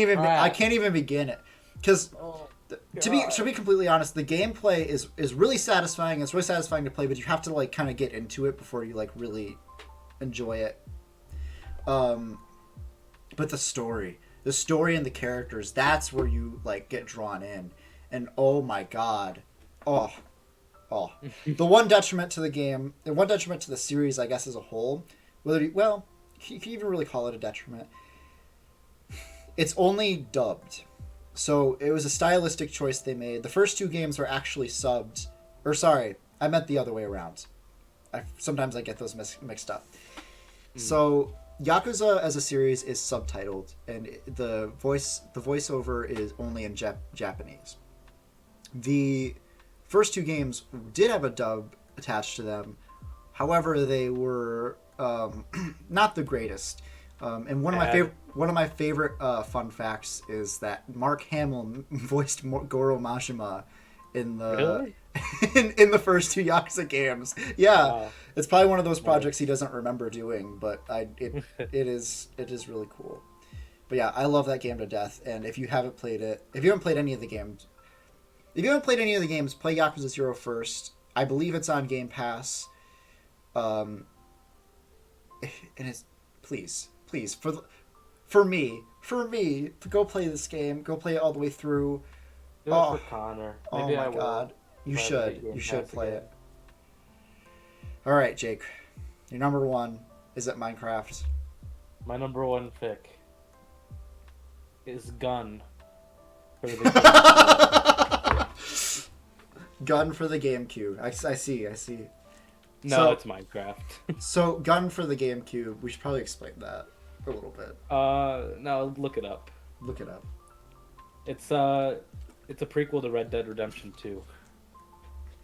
even begin it because to be completely honest, the gameplay is really satisfying. It's really satisfying to play, but you have to like kind of get into it before you like really enjoy it. But the story and the characters, that's where you like get drawn in. And oh my god. Oh. The one detriment to the game, the one detriment to the series, I guess, as a whole, you can even really call it a detriment. It's only dubbed. So it was a stylistic choice they made. The first 2 games were actually subbed. Or sorry, I meant the other way around. Sometimes I get those mixed up. So Yakuza as a series is subtitled, and the voiceover is only in Japanese. The first 2 games did have a dub attached to them. However, they were not the greatest. And one of my favorite fun facts is that Mark Hamill voiced Goro Majima in the Really? in the first 2 Yakuza games. Yeah, Wow. it's probably one of those projects he doesn't remember doing, but it is really cool. But yeah, I love that game to death. And if you haven't played any of the games, play Yakuza 0 first. I believe it's on Game Pass. And it's please for me to go play this game, go play it all the way through. Do it for Connor. Maybe Oh I my will god, you play should the Game you should Pass play again. it. All right, Jake, your number 1 is it For the Gun for the GameCube. I see. no, So- it's Minecraft. So, gun for the GameCube. We should probably explain that a little bit. No, look it up. Look it up. It's a prequel to Red Dead Redemption 2.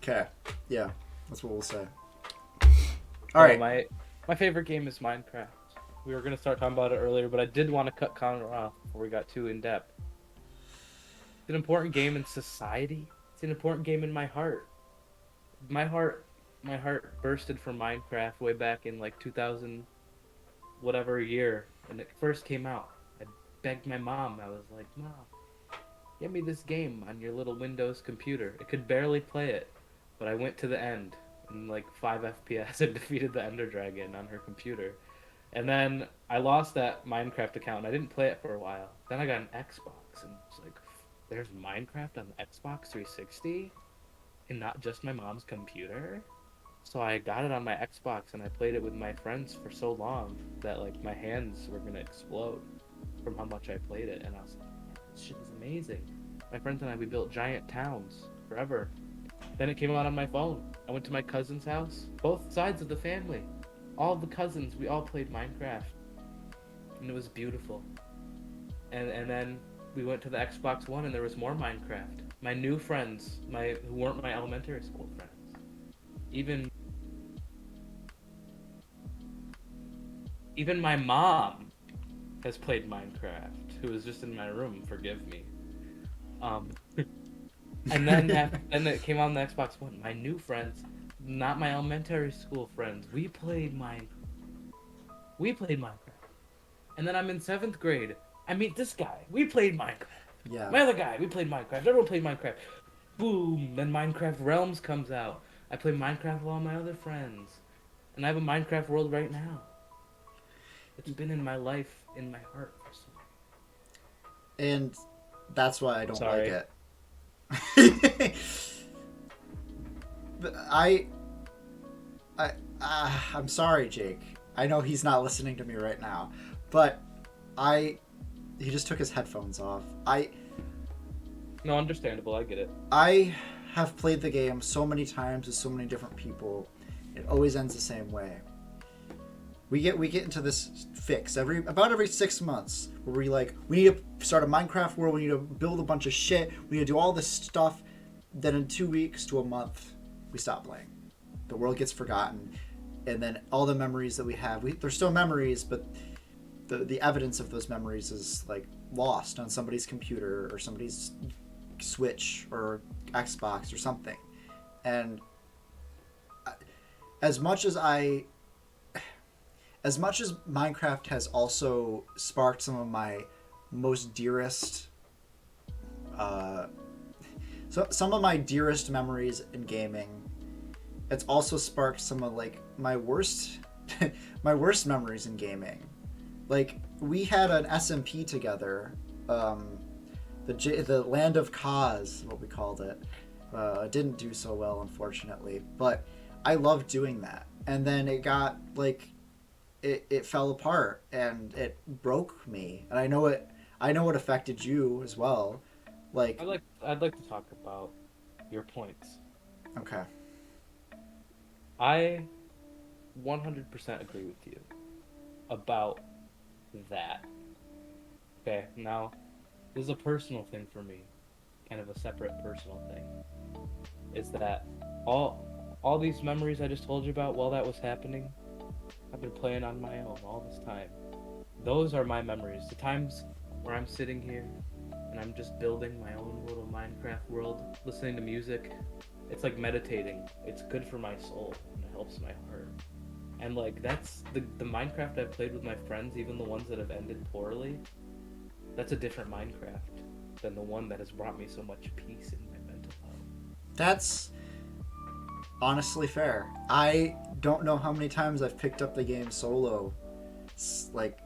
Okay. Yeah, that's what we'll say. So All right. My favorite game is Minecraft. We were gonna start talking about it earlier, but I did want to cut Connor off before we got too in depth. It's an important game in society. It's an important game in my heart. My heart bursted for Minecraft way back in like 2000, whatever year when it first came out. I begged my mom. I was like, Mom, get me this game on your little Windows computer. It could barely play it, but I went to the end in like 5 FPS and defeated the Ender Dragon on her computer. And then I lost that Minecraft account and I didn't play it for a while. Then I got an Xbox and it's like, there's Minecraft on the Xbox 360 and not just my mom's computer. So I got it on my Xbox and I played it with my friends for so long that like my hands were gonna explode from how much I played it. And I was like, man, this shit is amazing. My friends and I, we built giant towns forever. Then it came out on my phone. I went to my cousin's house. Both sides of the family. All the cousins, we all played Minecraft. And it was beautiful. And then we went to the Xbox One and there was more Minecraft. My new friends, who weren't my elementary school friends. Even my mom has played Minecraft, who was just in my room, forgive me. And then it came on the Xbox One. My new friends, not my elementary school friends, we played Minecraft. And then I'm in 7th grade. I meet this guy. We played Minecraft. Yeah. My other guy, we played Minecraft. Everyone played Minecraft. Boom! Then Minecraft Realms comes out. I play Minecraft with all my other friends. And I have a Minecraft world right now. It's been in my life, in my heart for so long. And that's why I don't Sorry. like it. But I'm sorry, Jake. I know he's not listening to me right now, but he just took his headphones off. No, understandable. I get it. I have played the game so many times with so many different people. It always ends the same way. We get into this fix about every 6 months where we need to start a Minecraft world, we need to build a bunch of shit, we need to do all this stuff. Then in 2 weeks to a month, we stop playing. The world gets forgotten, and then all the memories that we have, they're still memories, but the evidence of those memories is like lost on somebody's computer or somebody's Switch or Xbox or something. And as much as Minecraft has also sparked some of my most dearest some of my dearest memories in gaming, it's also sparked some of like my worst my worst memories in gaming. Like, we had an SMP together, the Land of Kaz, what we called it. Didn't do so well, unfortunately, but I loved doing that. And then it got like it fell apart and it broke me. And I know it affected you as well. Like, I'd like to talk about your points. Okay. I 100% agree with you about that. Okay, now this is a personal thing for me, kind of a separate personal thing. Is that all these memories I just told you about while that was happening, I've been playing on my own all this time. Those are my memories. The times where I'm sitting here and I'm just building my own little Minecraft world, listening to music. It's like meditating. It's good for my soul and it helps my heart. And like, that's the Minecraft I've played with my friends, even the ones that have ended poorly, that's a different Minecraft than the one that has brought me so much peace in my mental health. That's honestly fair. I don't know how many times I've picked up the game solo, like,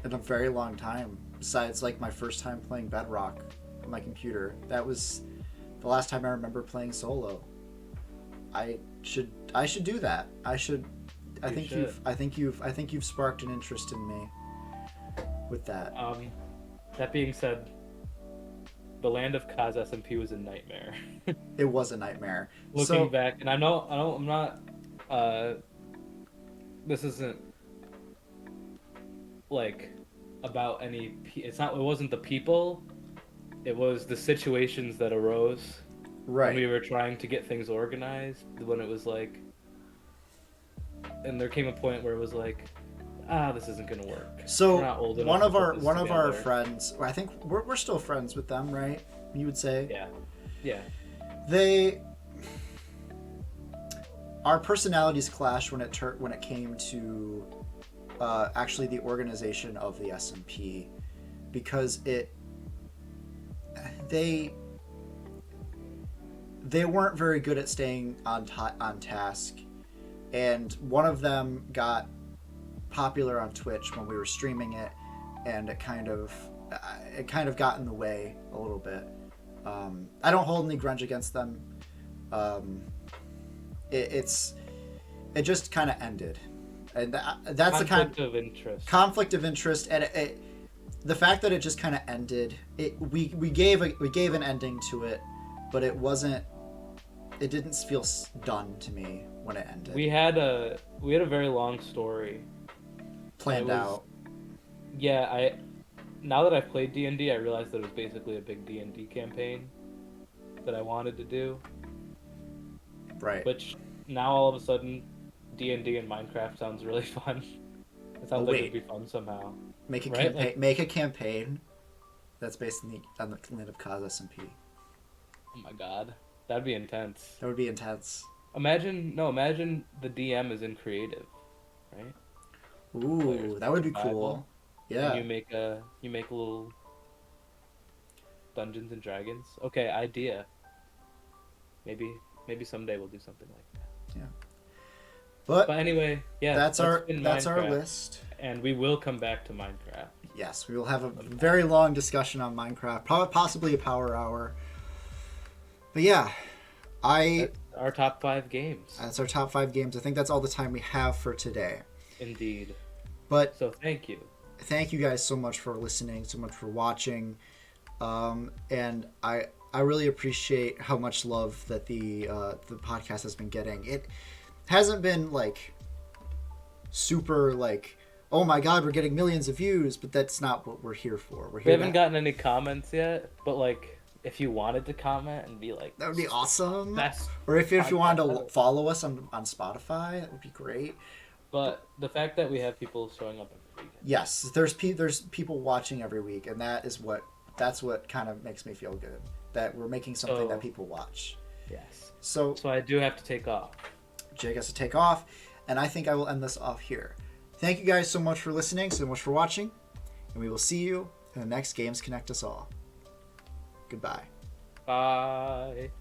in a very long time. Besides, like, my first time playing Bedrock on my computer. That was the last time I remember playing solo. I should do that. I think you've sparked an interest in me with that. That being said, the land of Kaz SMP was a nightmare. It was a nightmare. Looking back, and I'm not. This isn't like about any. It's not. It wasn't the people. It was the situations that arose Right. when we were trying to get things organized. When it was like, and there came a point where it was like, this isn't gonna work. So We're not old enough one of to put our this one of our together. friends, I think we're still friends with them, right? You would say. Yeah. Our personalities clashed when it came to actually the organization of the SMP, because they weren't very good at staying on task, and one of them got popular on Twitch when we were streaming it, and it kind of got in the way a little bit. I don't hold any grudge against them. It just kind of ended, and that's the kind of interest. Conflict of interest, and the fact that it just kind of ended. We gave an ending to it, but it didn't feel done to me when it ended. We had a very long story planned out. Yeah, now that I've played D&D, I realized that it was basically a big D&D campaign that I wanted to do. Right. Which now all of a sudden, D&D and Minecraft sounds really fun. It sounds like it'd be fun somehow. Make a right? campaign. Like, make a campaign that's based on the land of Kaz SMP. oh my god, that'd be intense. That would be intense. Imagine the DM is in creative, right? Ooh, that would be cool. Yeah. And you make a little Dungeons and Dragons. Okay, idea. Maybe someday we'll do something like that. Yeah. But anyway, yeah. That's our Minecraft, list. And we will come back to Minecraft. Yes, we will have a very long discussion on Minecraft, possibly a power hour. But yeah, That's our top 5 games. That's our top 5 games. I think that's all the time we have for today. Indeed. But so thank you guys so much for listening, so much for watching, and I really appreciate how much love that the podcast has been getting. It hasn't been like super like, oh my god, we're getting millions of views, but that's not what we're here for. We haven't gotten any comments yet, but like, if you wanted to comment and be like, that would be awesome. Best or if you wanted to follow us on Spotify, that would be great. But the fact that we have people showing up every week. Yes, there's people watching every week, and that's what kind of makes me feel good, that we're making something that people watch. Yes. So I do have to take off. Jake has to take off, and I think I will end this off here. Thank you guys so much for listening, so much for watching, and we will see you in the next Games Connect Us All. Goodbye. Bye.